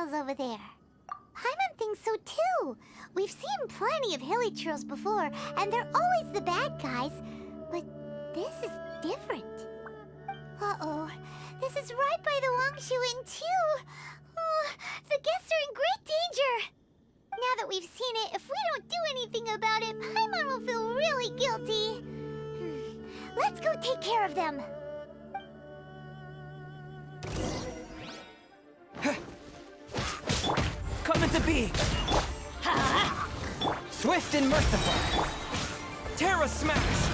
churls over there. Paimon thinks so too. We've seen plenty of hilly churls before, and they're always the bad guys. But this is different. Uh-oh. This is right by the Wangshu Inn too. The guests are in great danger. Now that we've seen it, if we don't do anything about it, Paimon will feel really guilty. Let's go take care of them. Come into being! Swift and merciful! Terra smash!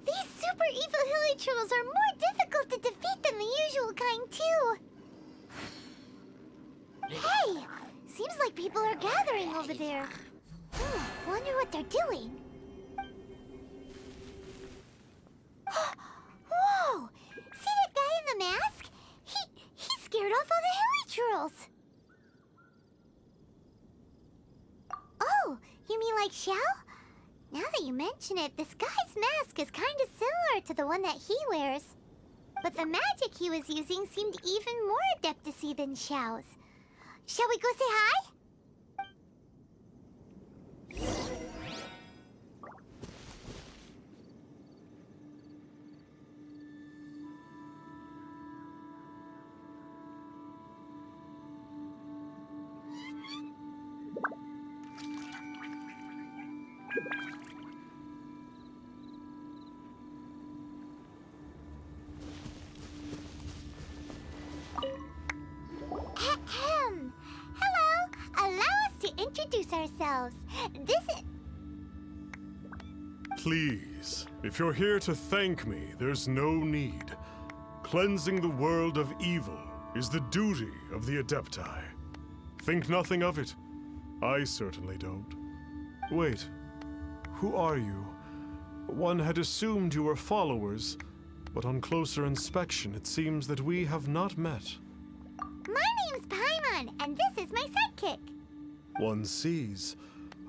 These super evil hilly trolls are more difficult to defeat than the usual kind, too. Hey! Seems like people are gathering over there. Wonder what they're doing. Whoa! See that guy in the mask? He scared off all the hilly trolls. Oh, you mean like Xiao? Now that you mention it, this guy's mask is kind of similar to the one that he wears. But the magic he was using seemed even more adeptacy than Xiao's. Shall we go say hi? Hello! Allow us to introduce ourselves. This is... Please, if you're here to thank me, there's no need. Cleansing the world of evil is the duty of the Adepti. Think nothing of it. I certainly don't. Wait, who are you? One had assumed you were followers, but on closer inspection, it seems that we have not met. My name's Paimon, and this is my sidekick. One sees.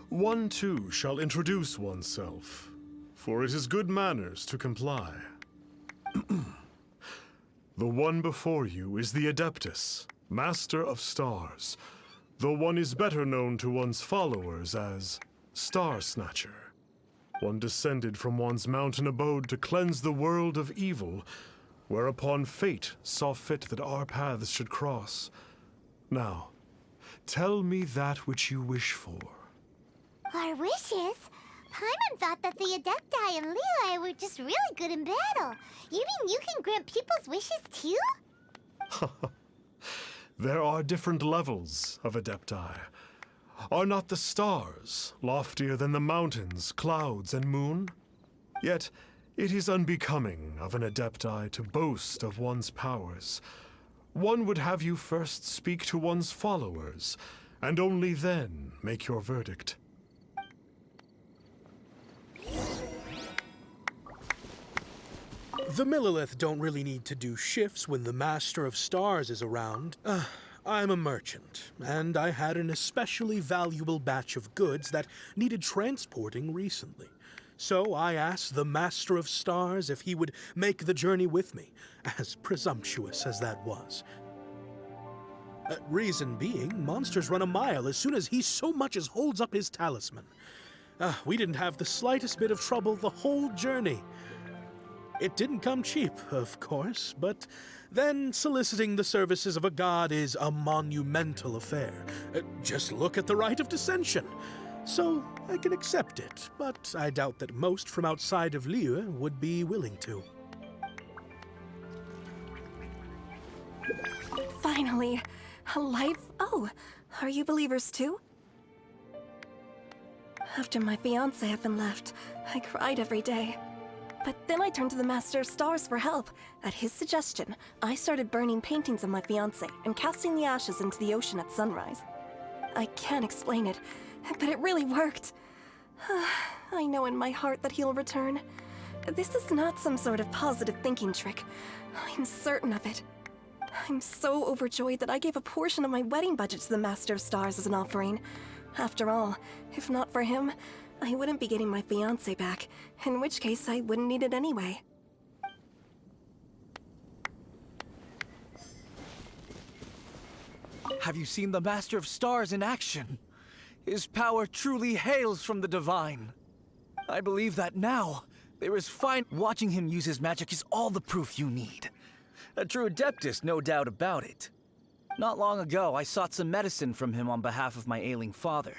One too shall introduce oneself, for it is good manners to comply. The one before you is the Adeptus, Master of Stars, though one is better known to one's followers as Star Snatcher. One descended from one's mountain abode to cleanse the world of evil, whereupon fate saw fit that our paths should cross. Now, tell me that which you wish for. Our wishes? Paimon thought that the Adepti and Leela were just really good in battle. You mean you can grant people's wishes too? There are different levels of Adepti. Are not the stars loftier than the mountains, clouds, and moon? Yet, it is unbecoming of an Adepti to boast of one's powers. One would have you first speak to one's followers, and only then make your verdict. The Millilith don't really need to do shifts when the Master of Stars is around. I'm a merchant, and I had an especially valuable batch of goods that needed transporting recently. So I asked the Master of Stars if he would make the journey with me, as presumptuous as that was. Reason being, monsters run a mile as soon as he so much as holds up his talisman. We didn't have the slightest bit of trouble the whole journey. It didn't come cheap, of course, but then soliciting the services of a god is a monumental affair. Just look at the Rite of Dissension. So I can accept it, but I doubt that most from outside of Liyue would be willing to. Finally, a life. Oh, are you believers too? After my fiancé had been left, I cried every day. But then I turned to the Master of Stars for help. At his suggestion, I started burning paintings of my fiancé and casting the ashes into the ocean at sunrise. I can't explain it, but it really worked. I know in my heart that he'll return. This is not some sort of positive thinking trick. I'm certain of it. I'm so overjoyed that I gave a portion of my wedding budget to the Master of Stars as an offering. After all, if not for him, I wouldn't be getting my fiancé back, in which case I wouldn't need it anyway. Have you seen the Master of Stars in action? His power truly hails from the divine. I believe that now, there is fine. Watching him use his magic is all the proof you need. A true adeptus, no doubt about it. Not long ago, I sought some medicine from him on behalf of my ailing father.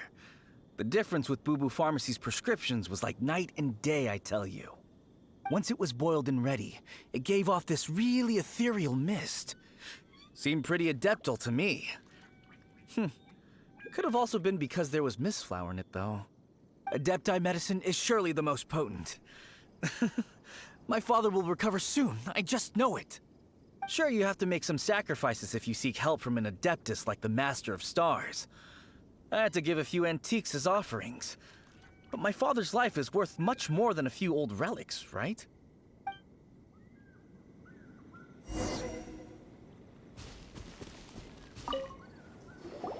The difference with Boo Boo Pharmacy's prescriptions was like night and day, I tell you. Once it was boiled and ready, it gave off this really ethereal mist. Seemed pretty adeptal to me. Could have also been because there was mistflower in it, though. Adepti medicine is surely the most potent. My father will recover soon, I just know it. Sure, you have to make some sacrifices if you seek help from an adeptus like the Master of Stars. I had to give a few antiques as offerings. But my father's life is worth much more than a few old relics, right?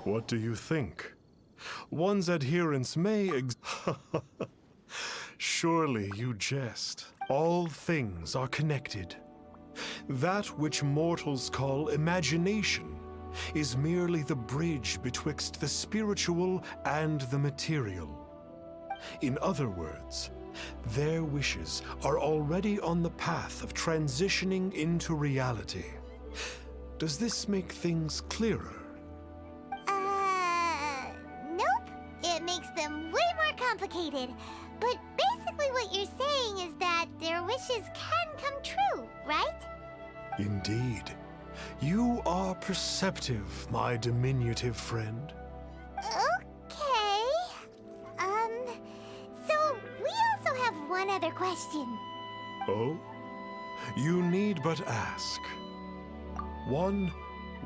What do you think? One's adherents may Surely you jest. All things are connected. That which mortals call imagination is merely the bridge betwixt the spiritual and the material. In other words, their wishes are already on the path of transitioning into reality. Does this make things clearer? Nope. It makes them way more complicated. But basically what you're saying is that their wishes can come true, right? Indeed. You are perceptive, my diminutive friend. Okay. So we also have one other question. Oh? You need but ask. One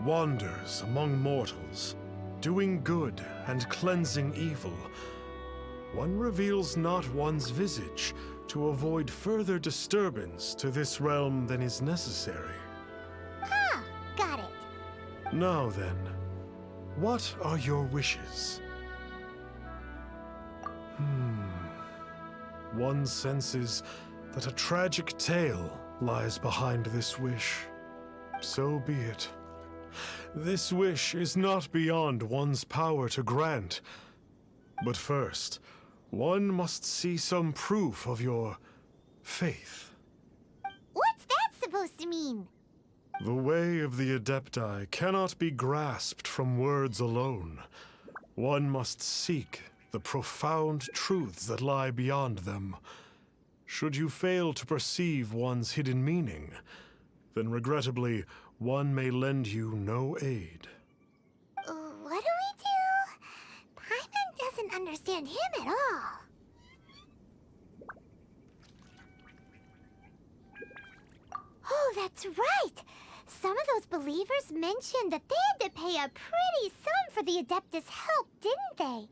wanders among mortals, doing good and cleansing evil. One reveals not one's visage to avoid further disturbance to this realm than is necessary. Ah, got it. Now then, what are your wishes? One senses that a tragic tale lies behind this wish. So be it. This wish is not beyond one's power to grant. But first, one must see some proof of your faith. What's that supposed to mean? The way of the Adepti cannot be grasped from words alone. One must seek the profound truths that lie beyond them. Should you fail to perceive one's hidden meaning, then regrettably, one may lend you no aid. What do we do? Paimon doesn't understand him at all. Oh, that's right! Some of those believers mentioned that they had to pay a pretty sum for the Adeptus' help, didn't they?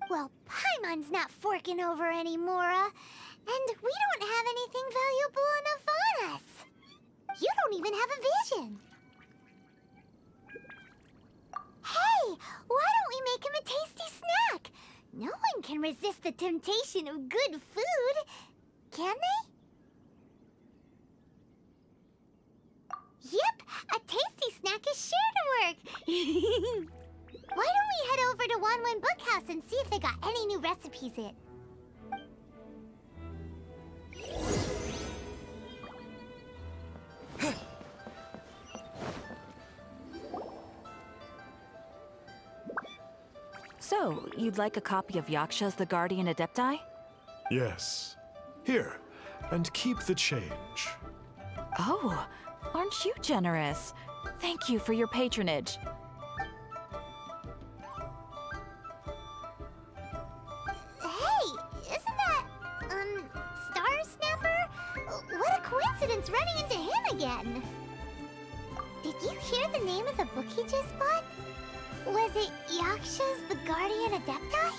Well, Paimon's not forking over anymore, and we don't have anything valuable enough on us. You don't even have a vision. Hey, why don't we make him a tasty snack? No one can resist the temptation of good food, can they? Yep, a tasty snack is sure to work. Why don't we head over to Wanwen Bookhouse and see if they got any new recipes in? So, you'd like a copy of Yaksha's The Guardian Adepti? Yes. Here, and keep the change. Oh, aren't you generous? Thank you for your patronage. Hey, isn't that, Star Snapper? What a coincidence running into him again. Did you hear the name of the book he just bought? Was it Yaksha's The Guardian Adepti?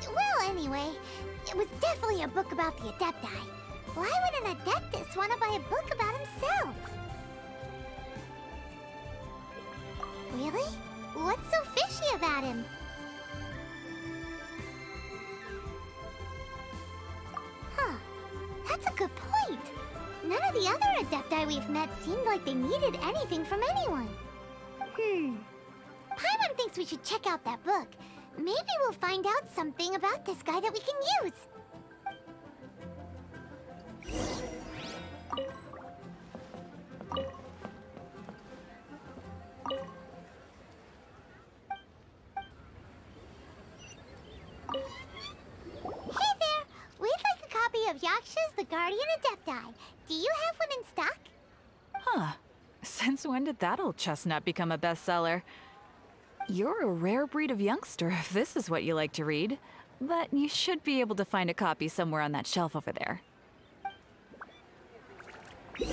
Well, anyway, it was definitely a book about the Adepti. Why would an Adeptus want to buy a book about himself? Really? What's so fishy about him? Huh. That's a good point. None of the other Adepti we've met seemed like they needed anything from anyone. thinks we should check out that book. Maybe we'll find out something about this guy that we can use. Hey there! We'd like a copy of Yaksha's The Guardian Adepti. Do you have one in stock? Huh. Since when did that old chestnut become a bestseller? You're a rare breed of youngster if this is what you like to read. But you should be able to find a copy somewhere on that shelf over there. This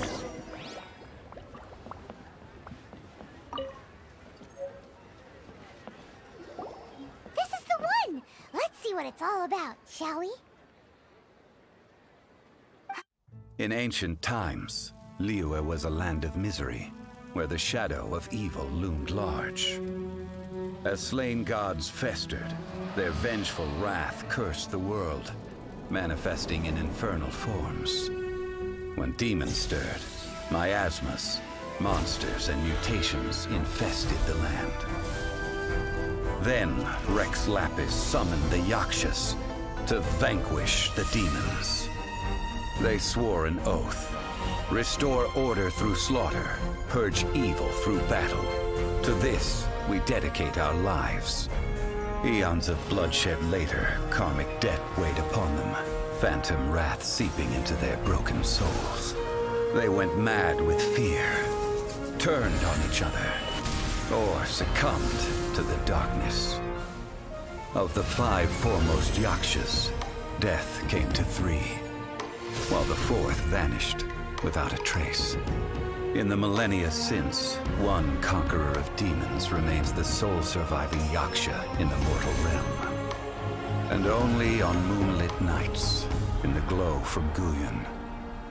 is the one! Let's see what it's all about, shall we? In ancient times, Liyue was a land of misery, where the shadow of evil loomed large. As slain gods festered, their vengeful wrath cursed the world, manifesting in infernal forms. When demons stirred, miasmas, monsters, and mutations infested the land. Then Rex Lapis summoned the Yakshas to vanquish the demons. They swore an oath: restore order through slaughter, purge evil through battle. To this, we dedicate our lives. Eons of bloodshed later, karmic debt weighed upon them, phantom wrath seeping into their broken souls. They went mad with fear, turned on each other, or succumbed to the darkness. Of the 5 foremost Yakshas, death came to 3, while the 4th vanished without a trace. In the millennia since, one conqueror of demons remains the sole surviving Yaksha in the mortal realm. And only on moonlit nights, in the glow from Guyon,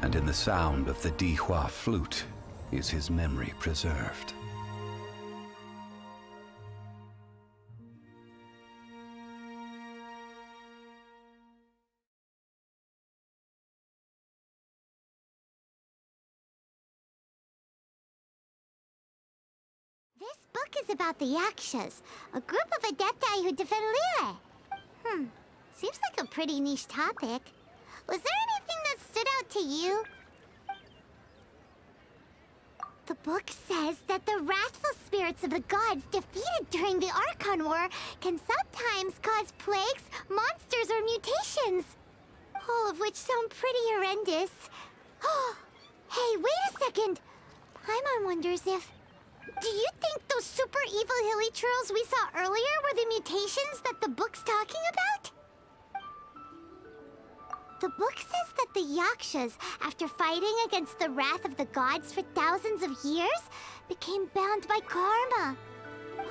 and in the sound of the Dihua flute, is his memory preserved. This book is about the Yakshas, a group of adepti who defend Liyue. Seems like a pretty niche topic. Was there anything that stood out to you? The book says that the wrathful spirits of the gods defeated during the Archon War can sometimes cause plagues, monsters, or mutations. All of which sound pretty horrendous. Hey, wait a second! Paimon wonders if... Do you think those super evil hilly churls we saw earlier were the mutations that the book's talking about? The book says that the Yakshas, after fighting against the wrath of the gods for thousands of years, became bound by karma.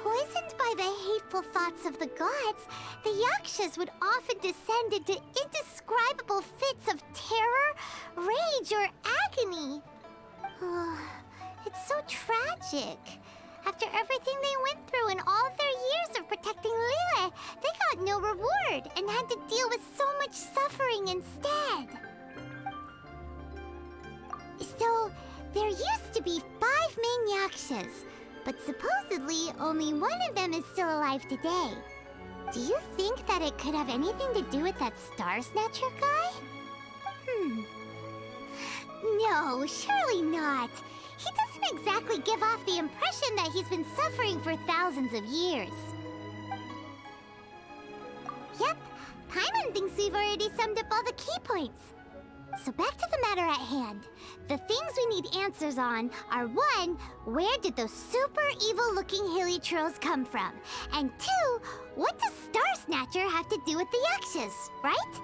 Poisoned by the hateful thoughts of the gods, the Yakshas would often descend into indescribable fits of terror, rage, or agony. It's so tragic. After everything they went through in all their years of protecting Liyue, they got no reward and had to deal with so much suffering instead. So, there used to be 5 main Yakshas, but supposedly only one of them is still alive today. Do you think that it could have anything to do with that Star Snatcher guy? No, surely not. He doesn't exactly give off the impression that he's been suffering for thousands of years. Yep, Paimon thinks we've already summed up all the key points. So back to the matter at hand. The things we need answers on are 1, where did those super evil-looking hilly trolls come from? And 2, what does Star Snatcher have to do with the Yakshas, right?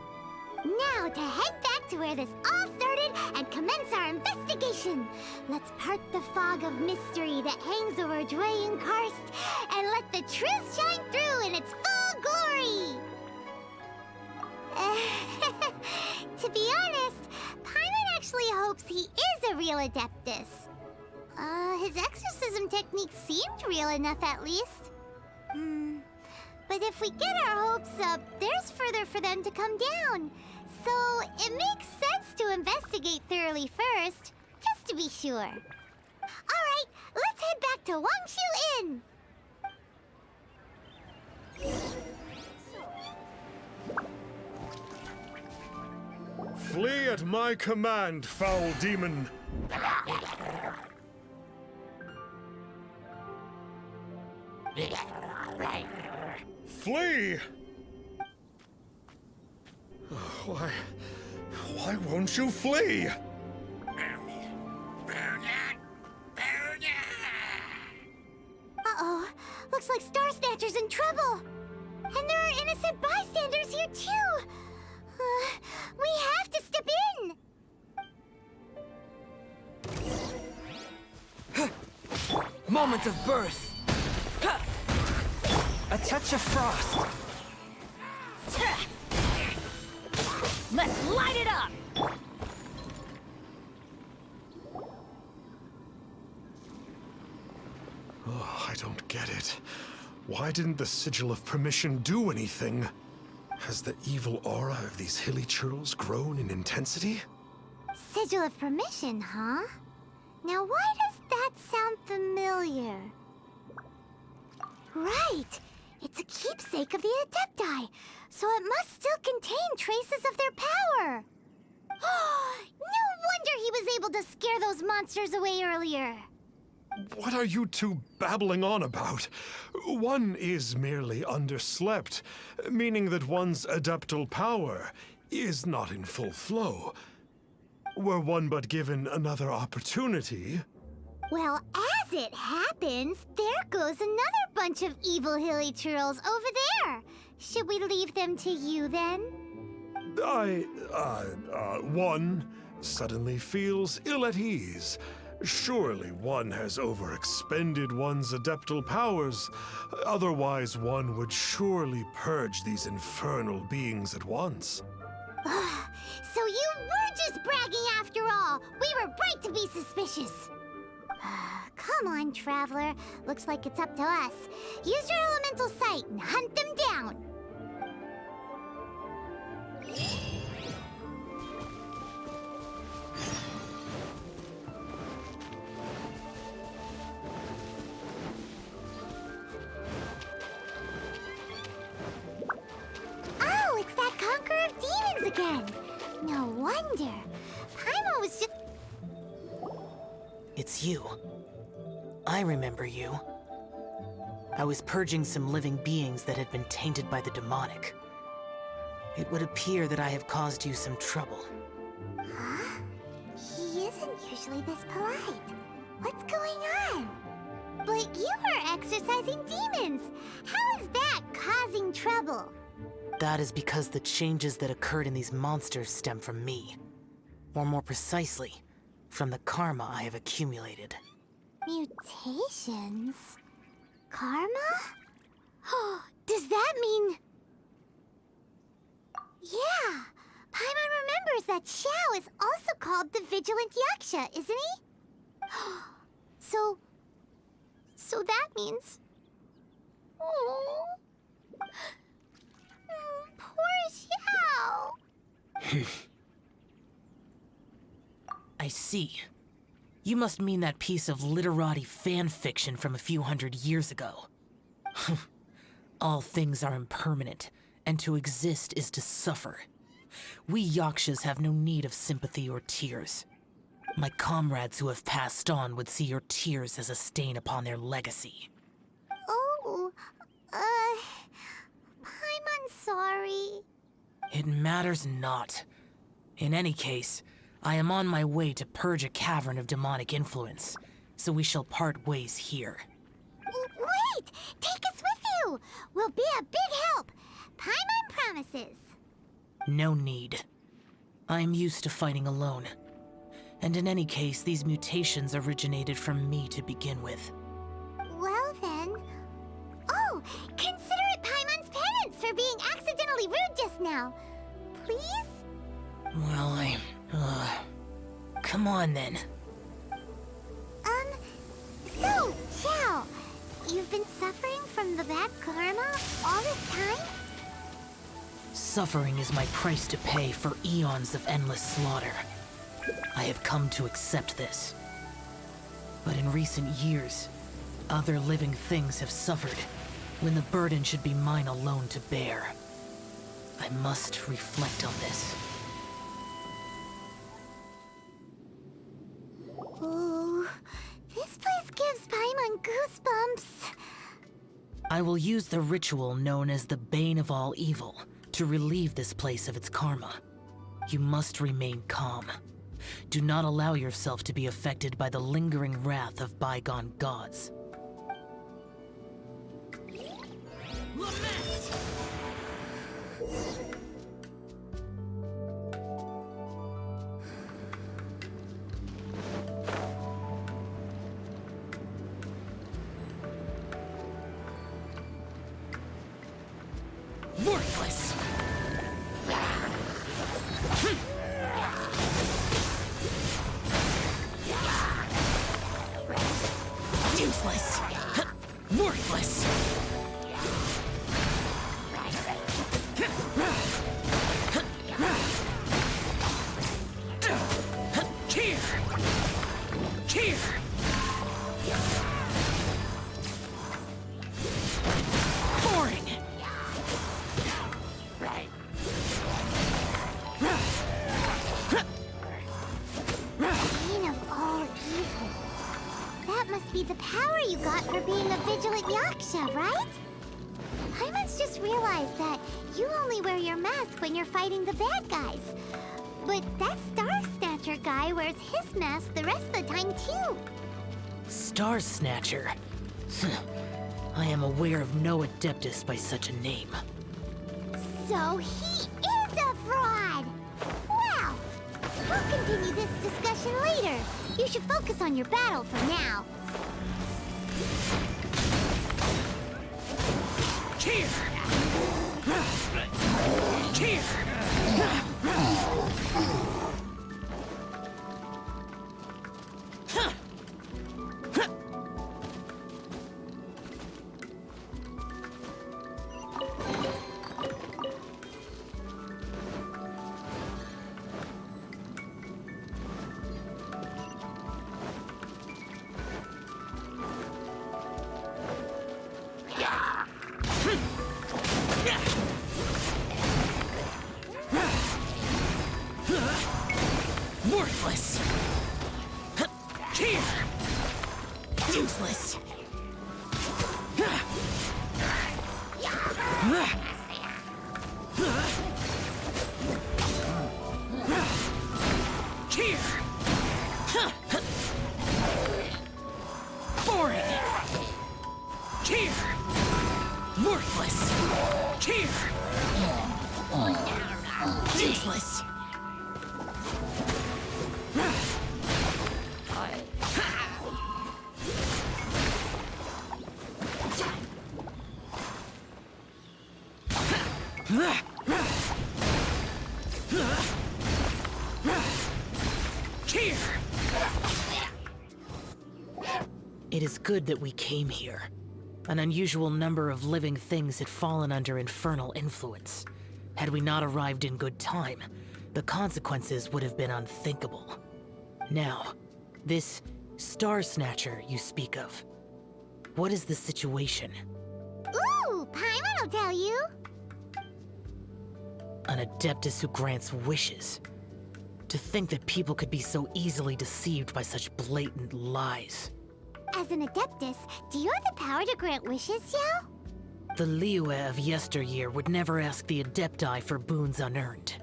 Now to head back to where this all started and commence our investigation. Let's part the fog of mystery that hangs over Dwayne Karst and let the truth shine through in its full glory. To be honest, Paimon actually hopes he is a real Adeptus. His exorcism techniques seemed real enough at least. But if we get our hopes up, there's further for them to come down. So it makes sense to investigate thoroughly first, just to be sure. Alright, let's head back to Wangshu Inn! Flee at my command, foul demon! Flee! Why won't you flee? Uh-oh. Looks like Star Snatcher's in trouble. And there are innocent bystanders here, too. We have to step in. Moment of birth. A touch of frost. Let's light it up! Oh, I don't get it. Why didn't the Sigil of Permission do anything? Has the evil aura of these hilly churls grown in intensity? Sigil of Permission, huh? Now why does that sound familiar? Right! It's a keepsake of the Adepti, so it must still contain traces of their power. No wonder he was able to scare those monsters away earlier. What are you two babbling on about? One is merely underslept, meaning that one's adeptal power is not in full flow. Were one but given another opportunity... Well, as it happens, there goes another bunch of evil hilly churls over there. Should we leave them to you, then? One suddenly feels ill at ease. Surely one has overexpended one's adeptal powers. Otherwise, one would surely purge these infernal beings at once. So you were just bragging after all. We were right to be suspicious. Come on, Traveler. Looks like it's up to us. Use your elemental sight and hunt them down. Oh, it's that Conqueror of Demons again. No wonder. Paimon was just... It's you. I remember you. I was purging some living beings that had been tainted by the demonic. It would appear that I have caused you some trouble. Huh? He isn't usually this polite. What's going on? But you are exorcising demons. How is that causing trouble? That is because the changes that occurred in these monsters stem from me. Or more precisely, from the karma I have accumulated. Mutations? Karma? Does that mean... Yeah! Paimon remembers that Xiao is also called the Vigilant Yaksha, isn't he? So that means... Oh... Poor Xiao! I see. You must mean that piece of literati fan fiction from a few hundred years ago. All things are impermanent, and to exist is to suffer. We Yakshas have no need of sympathy or tears. My comrades who have passed on would see your tears as a stain upon their legacy. Oh, I'm sorry. It matters not. In any case, I am on my way to purge a cavern of demonic influence, so we shall part ways here. Wait! Take us with you! We'll be a big help! Paimon promises. No need. I am used to fighting alone. And in any case, these mutations originated from me to begin with. Well then... Oh! Consider it Paimon's penance for being accidentally rude just now. Please? Well, come on then. So, Xiao, you've been suffering from the bad karma all this time? Suffering is my price to pay for eons of endless slaughter. I have come to accept this. But in recent years, other living things have suffered, when the burden should be mine alone to bear. I must reflect on this. I will use the ritual known as the Bane of All Evil to relieve this place of its karma. You must remain calm. Do not allow yourself to be affected by the lingering wrath of bygone gods. Worthless! Useless! Worthless! Cheer! Cheer! Boring! Bane of all evil. That must be the power you got for being a vigilant yaksha, right? Paimon's just realized that you only wear your mask when you're fighting the bad guys. But that Star Snatcher guy wears his mask the rest of the time, too. Star Snatcher? I am aware of no adeptus by such a name. So he is a fraud! Well, we'll continue this discussion later. You should focus on your battle for now. Cheer! Cheer! Worthless! Cheer! Useless! Cheer! Boring! Cheer! Worthless! Cheer! Useless! Cheer! It is good that we came here. An unusual number of living things had fallen under infernal influence. Had we not arrived in good time, the consequences would have been unthinkable. Now, this Star Snatcher you speak of, what is the situation? Ooh, Paimon will tell you. An adeptus who grants wishes. To think that people could be so easily deceived by such blatant lies. As an adeptus, do you have the power to grant wishes, Xiao? The Liyue of yesteryear would never ask the adepti for boons unearned.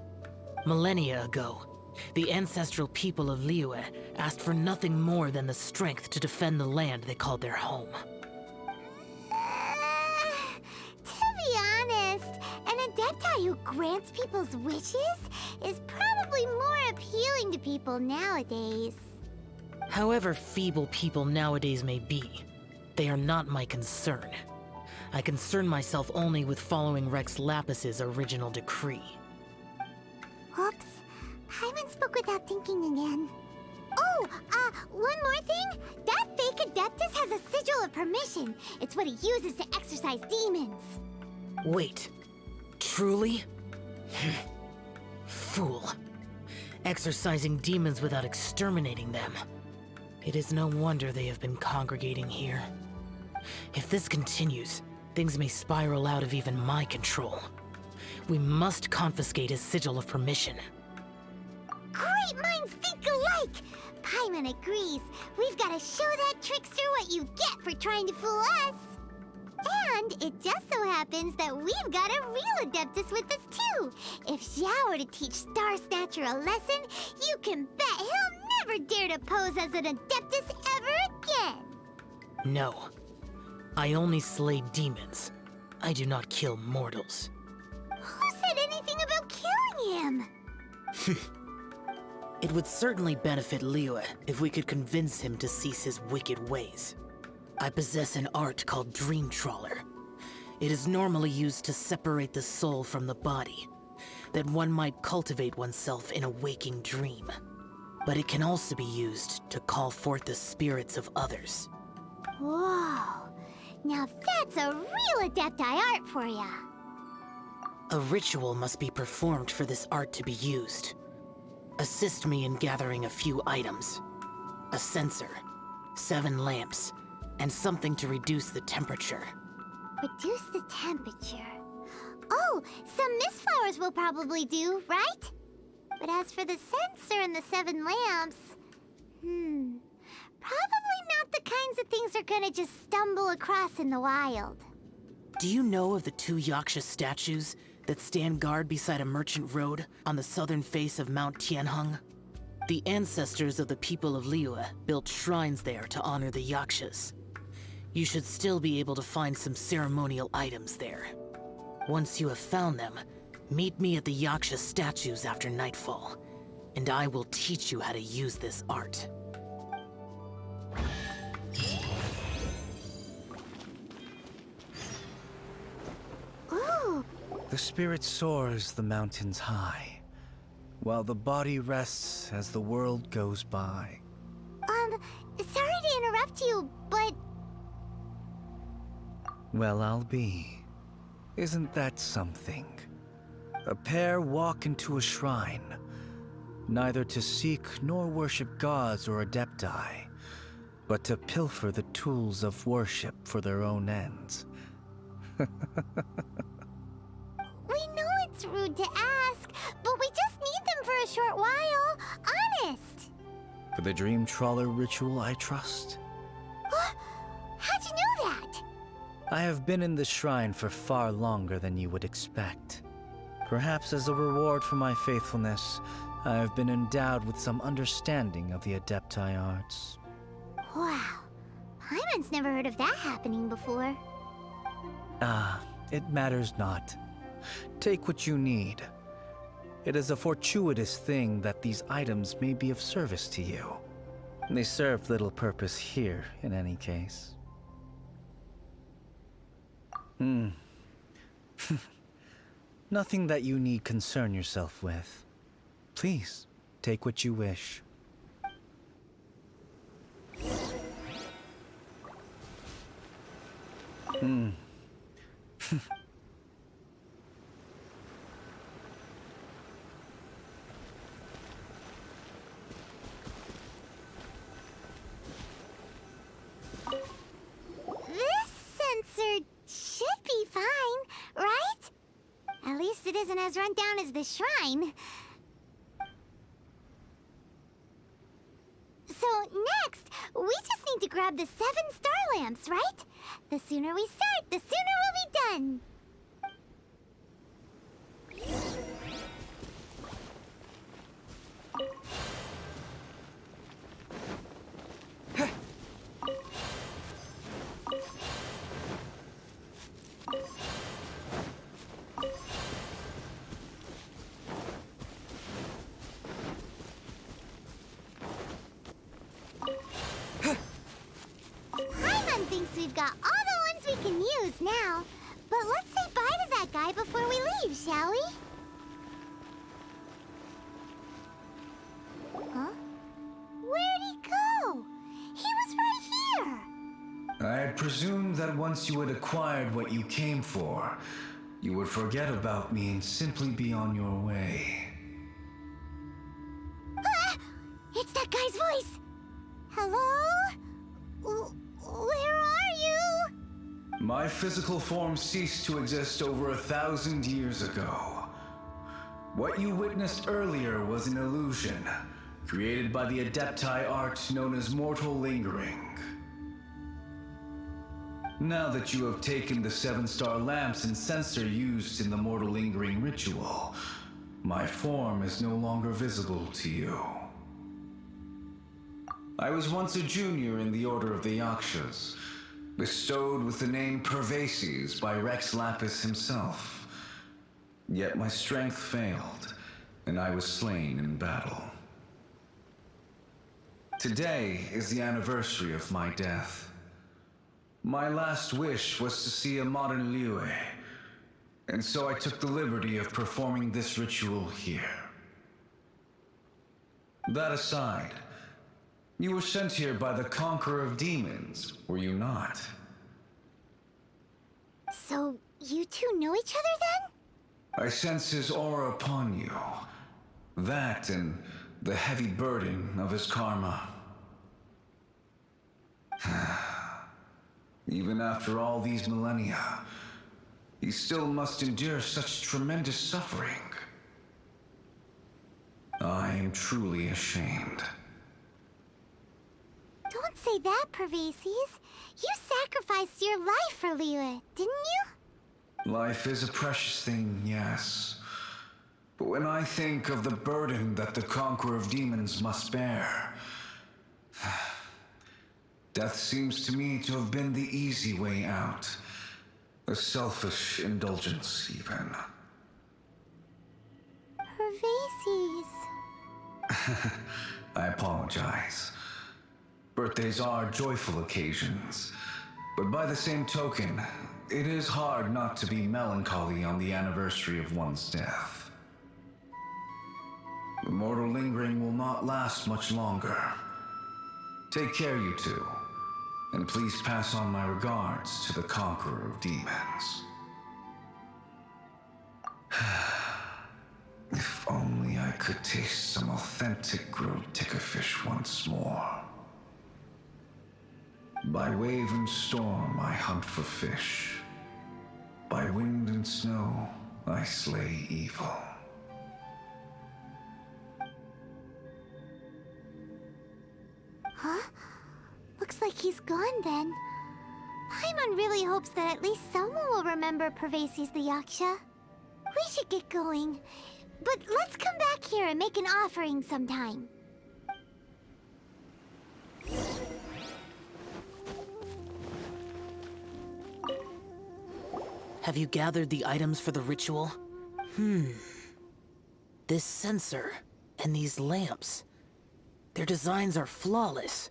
Millennia ago, the ancestral people of Liyue asked for nothing more than the strength to defend the land they called their home. To be honest, an adepti who grants people's wishes is probably more appealing to people nowadays. However feeble people nowadays may be, they are not my concern. I concern myself only with following Rex Lapis's original decree. Oops. Paimon spoke without thinking again. Oh, one more thing. That fake adeptus has a sigil of permission. It's what he uses to exorcise demons. Wait, truly? Fool. Exorcising demons without exterminating them. It is no wonder they have been congregating here. If this continues, things may spiral out of even my control. We must confiscate his sigil of permission. Great minds think alike! Paimon agrees. We've got to show that trickster what you get for trying to fool us. And it just so happens that we've got a real Adeptus with us too. If Xiao were to teach Star Snatcher a lesson, you can bet he'll never dare to pose as an Adeptus ever again. No. I only slay demons. I do not kill mortals. Who said anything about killing him? It would certainly benefit Liyue if we could convince him to cease his wicked ways. I possess an art called Dream Trawler. It is normally used to separate the soul from the body, that one might cultivate oneself in a waking dream. But it can also be used to call forth the spirits of others. Whoa. Now that's a real Adepti art for ya. A ritual must be performed for this art to be used. Assist me in gathering a few items. A censer, 7 lamps, and something to reduce the temperature. Reduce the temperature. Oh, some mist flowers will probably do, right? But as for the censer and the 7 lamps, probably not the kinds of things they're gonna just stumble across in the wild. Do you know of the 2 Yaksha statues that stand guard beside a merchant road on the southern face of Mount Tianheng? The ancestors of the people of Liyue built shrines there to honor the Yakshas. You should still be able to find some ceremonial items there. Once you have found them, meet me at the Yaksha statues after nightfall, and I will teach you how to use this art. Ooh, The spirit soars the mountains high, while the body rests as the world goes by. sorry to interrupt you, but Well, I'll be. Isn't that something? A pair walk into a shrine, neither to seek nor worship gods or adepti, but to pilfer the tools of worship for their own ends. we know it's rude to ask, but we just need them for a short while. Honest. For the Dream Trawler ritual, I trust. How'd you know that? I have been in the shrine for far longer than you would expect. Perhaps as a reward for my faithfulness, I have been endowed with some understanding of the Adepti arts. Wow. Paimon's never heard of that happening before. It matters not. Take what you need. It is a fortuitous thing that these items may be of service to you. They serve little purpose here, in any case. Nothing that you need concern yourself with. Please, take what you wish. This sensor should be fine, right? At least it isn't as run down as the shrine. So next, we just need to grab the 7 star lamps, right? The sooner we start, the sooner we'll be done. Paimon thinks we've got all the ones we can use now. But let's say bye to that guy before we leave, shall we? Huh? Where'd he go? He was right here. I had presumed that once you had acquired what you came for, you would forget about me and simply be on your way. Ah! It's that guy's voice. Hello? Where are you? My physical form ceased to exist over 1,000 years ago. What you witnessed earlier was an illusion, created by the Adepti art known as mortal lingering. Now that you have taken the 7-star lamps and censer used in the mortal lingering ritual, my form is no longer visible to you. I was once a junior in the Order of the Yakshas, bestowed with the name Pervases by Rex Lapis himself. Yet my strength failed, and I was slain in battle. Today is the anniversary of my death. My last wish was to see a modern Liyue, and so I took the liberty of performing this ritual here. That aside, you were sent here by the Conqueror of Demons, were you not? So, you two know each other then? I sense his aura upon you. That and the heavy burden of his karma. Even after all these millennia, he still must endure such tremendous suffering. I am truly ashamed. Don't say that, Pervases. You sacrificed your life for Liyue, didn't you? Life is a precious thing, yes. But when I think of the burden that the Conqueror of Demons must bear, death seems to me to have been the easy way out. A selfish indulgence, even. Pervases. I apologize. Birthdays are joyful occasions, but by the same token, it is hard not to be melancholy on the anniversary of one's death. The mortal lingering will not last much longer. Take care, you two, and please pass on my regards to the Conqueror of Demons. If only I could taste some authentic grilled tickerfish once more. By wave and storm I hunt for fish. By wind and snow I slay evil. Huh? Looks like he's gone then. Paimon really hopes that at least someone will remember Pervases the Yaksha. We should get going. But let's come back here and make an offering sometime. Have you gathered the items for the ritual? This censer and these lamps. Their designs are flawless,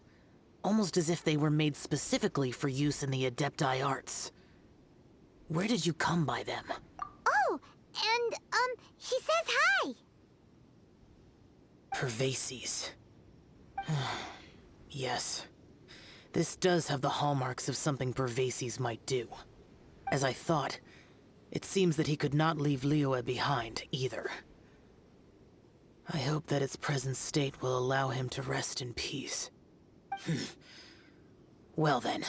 almost as if they were made specifically for use in the Adepti arts. Where did you come by them? Oh, and, he says hi! Pervases. Yes. This does have the hallmarks of something Pervases might do. As I thought, it seems that he could not leave Liyue behind, either. I hope that its present state will allow him to rest in peace. Well then,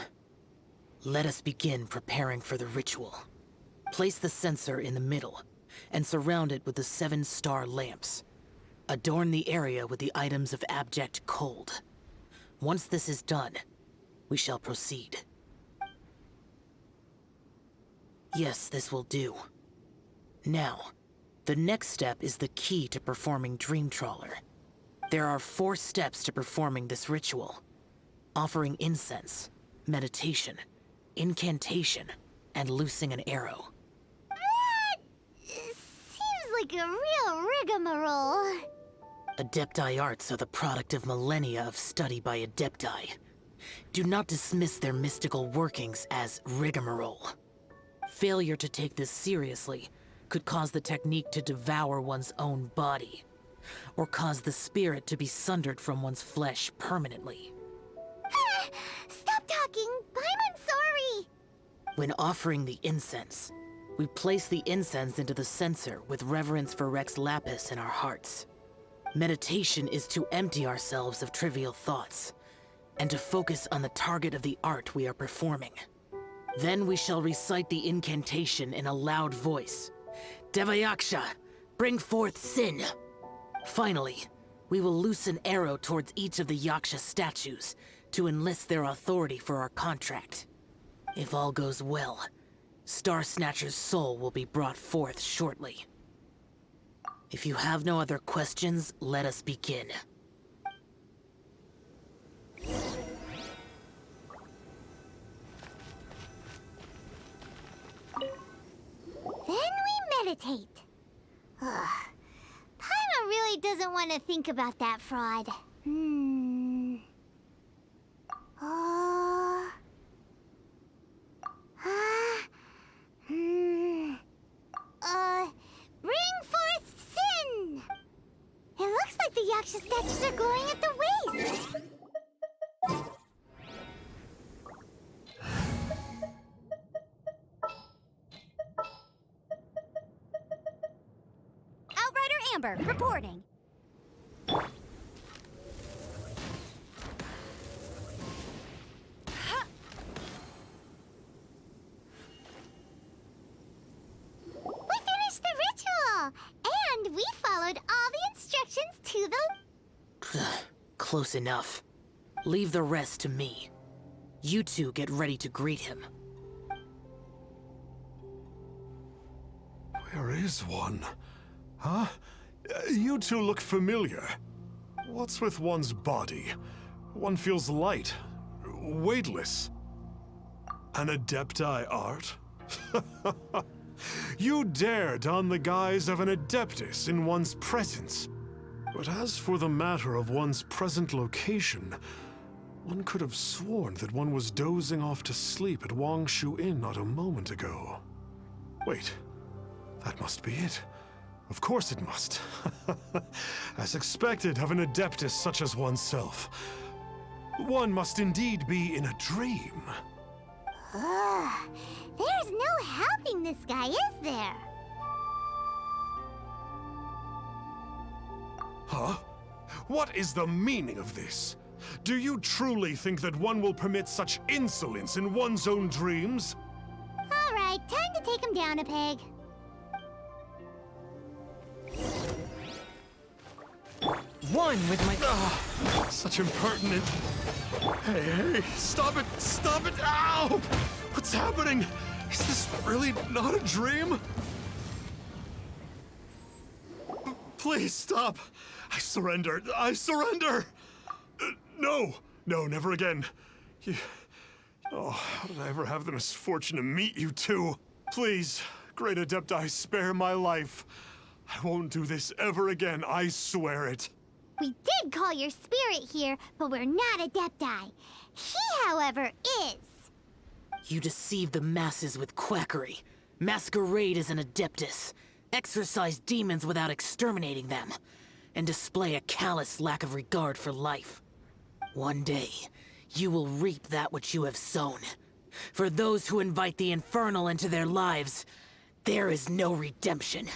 let us begin preparing for the ritual. Place the censer in the middle, and surround it with the 7-star lamps. Adorn the area with the items of abject cold. Once this is done, we shall proceed. Yes, this will do. Now, the next step is the key to performing Dream Trawler. There are 4 steps to performing this ritual. Offering incense, meditation, incantation, and loosing an arrow. Seems like a real rigmarole. Adepti arts are the product of millennia of study by Adepti. Do not dismiss their mystical workings as rigmarole. Failure to take this seriously could cause the technique to devour one's own body, or cause the spirit to be sundered from one's flesh permanently. Stop talking! I'm sorry! When offering the incense, we place the incense into the censer with reverence for Rex Lapis in our hearts. Meditation is to empty ourselves of trivial thoughts, and to focus on the target of the art we are performing. Then we shall recite the incantation in a loud voice. Devayaksha, bring forth sin! Finally, we will loose an arrow towards each of the Yaksha statues to enlist their authority for our contract. If all goes well, Star Snatcher's soul will be brought forth shortly. If you have no other questions, let us begin. Then we meditate. Ugh. Paimon really doesn't want to think about that fraud. Bring forth sin! It looks like the Yaksha statues are glowing at the waist. Outrider Amber, reporting. We finished the ritual, and we followed all the instructions to the... Close enough. Leave the rest to me. You two get ready to greet him. Where is one? Huh? You two look familiar. What's with one's body? One feels light, weightless. An Adepti art? You dare don the guise of an Adeptus in one's presence. But as for the matter of one's present location, one could have sworn that one was dozing off to sleep at Wangshu Inn not a moment ago. Wait, that must be it. Of course it must. As expected of an Adeptus such as oneself. One must indeed be in a dream. There's no helping this guy, is there? Huh? What is the meaning of this? Do you truly think that one will permit such insolence in one's own dreams? All right, time to take him down a peg. One with my... Such impertinent... Hey, stop it! Stop it! Ow! What's happening? Is this really not a dream? Please stop! I surrender! I surrender! No! No, never again. Oh, how did I ever have the misfortune to meet you two? Please, great Adepti, spare my life. I won't do this ever again, I swear it. We did call your spirit here, but we're not Adepti. He, however, is. You deceive the masses with quackery, masquerade as an Adeptus, exorcise demons without exterminating them, and display a callous lack of regard for life. One day, you will reap that which you have sown. For those who invite the infernal into their lives, there is no redemption.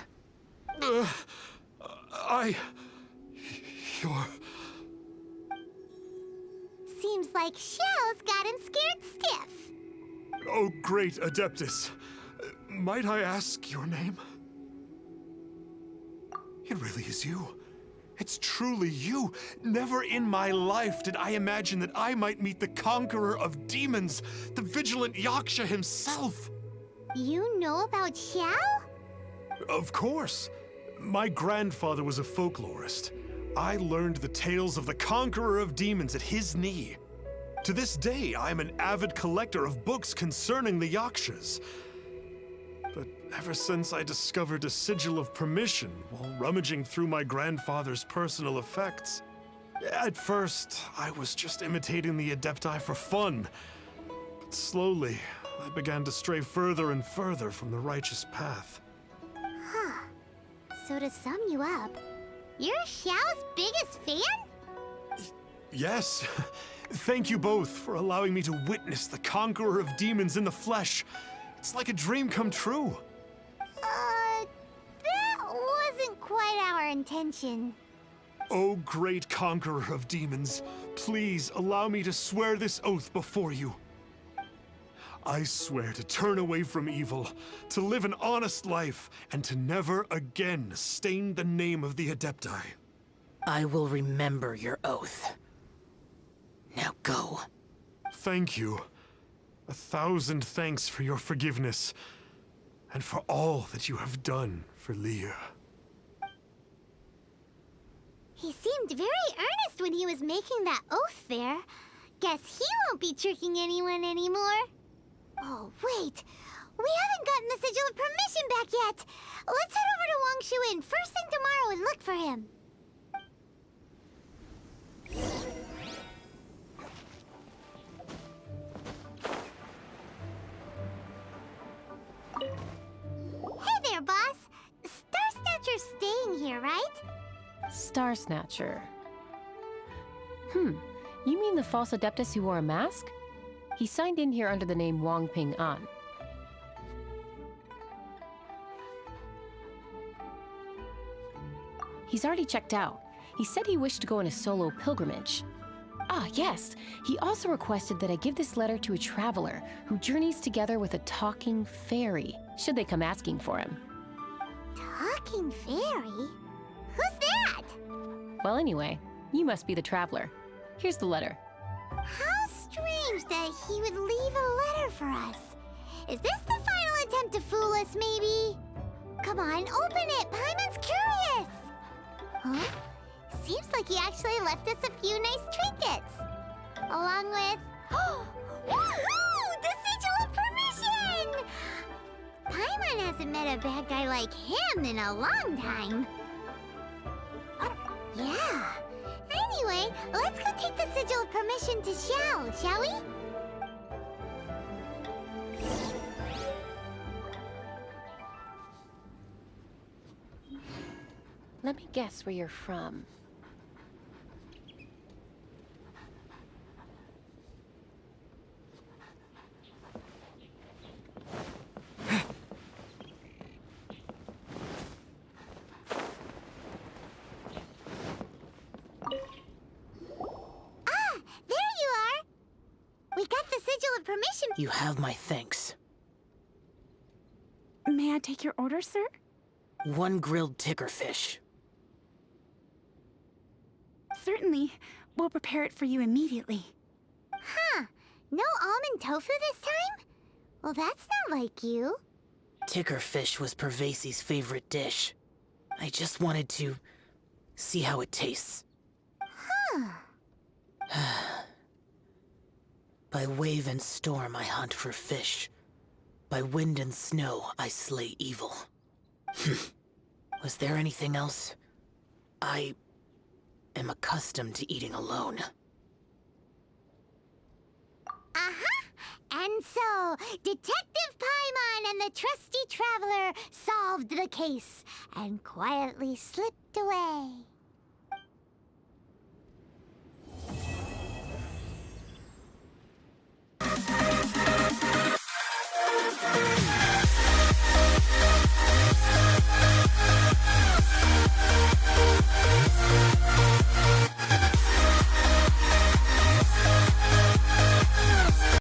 You're... Seems like Xiao's got him scared stiff. Oh, great Adeptus. Might I ask your name? It really is you. It's truly you. Never in my life did I imagine that I might meet the conqueror of demons, the vigilant Yaksha himself. You know about Xiao? Of course. My grandfather was a folklorist. I learned the tales of the conqueror of demons at his knee. To this day, I am an avid collector of books concerning the Yakshas. But ever since I discovered a sigil of permission while rummaging through my grandfather's personal effects, at first, I was just imitating the Adepti for fun. But slowly, I began to stray further and further from the righteous path. Huh. So to sum you up, you're Xiao's biggest fan? Yes. Thank you both for allowing me to witness the conqueror of demons in the flesh. It's like a dream come true. That wasn't quite our intention. Oh, great conqueror of demons, please allow me to swear this oath before you. I swear to turn away from evil, to live an honest life, and to never again stain the name of the Adepti. I will remember your oath. Now go. Thank you. 1,000 thanks for your forgiveness, and for all that you have done for Leah. He seemed very earnest when he was making that oath there. Guess he won't be tricking anyone anymore. Oh, wait. We haven't gotten the Sigil of Permission back yet. Let's head over to Wangshuin first thing tomorrow and look for him. Hey there, boss. Star Snatcher's staying here, right? Star Snatcher. You mean the false adeptus who wore a mask? He signed in here under the name Wang Ping An. He's already checked out. He said he wished to go on a solo pilgrimage. Ah, yes. He also requested that I give this letter to a traveler who journeys together with a talking fairy, should they come asking for him. Talking fairy? Who's that? Well, anyway, you must be the traveler. Here's the letter. How strange that he would leave a letter for us. Is this the final attempt to fool us, maybe? Come on, open it! Paimon's curious! Huh? Seems like he actually left us a few nice trinkets. Along with... Woohoo! The Sigil of Permission! Paimon hasn't met a bad guy like him in a long time. Yeah. Anyway, let's go take the Sigil of Permission to Xiao, shall we? Let me guess where you're from. Permission. You have my thanks. May I take your order, sir? 1 grilled tickerfish. Certainly. We'll prepare it for you immediately. Huh. No almond tofu this time? Well, that's not like you. Tickerfish was Pervasi's favorite dish. I just wanted to see how it tastes. Huh. By wave and storm I hunt for fish. By wind and snow I slay evil. Was there anything else? I am accustomed to eating alone. And so, Detective Paimon and the trusty traveler solved the case and quietly slipped away.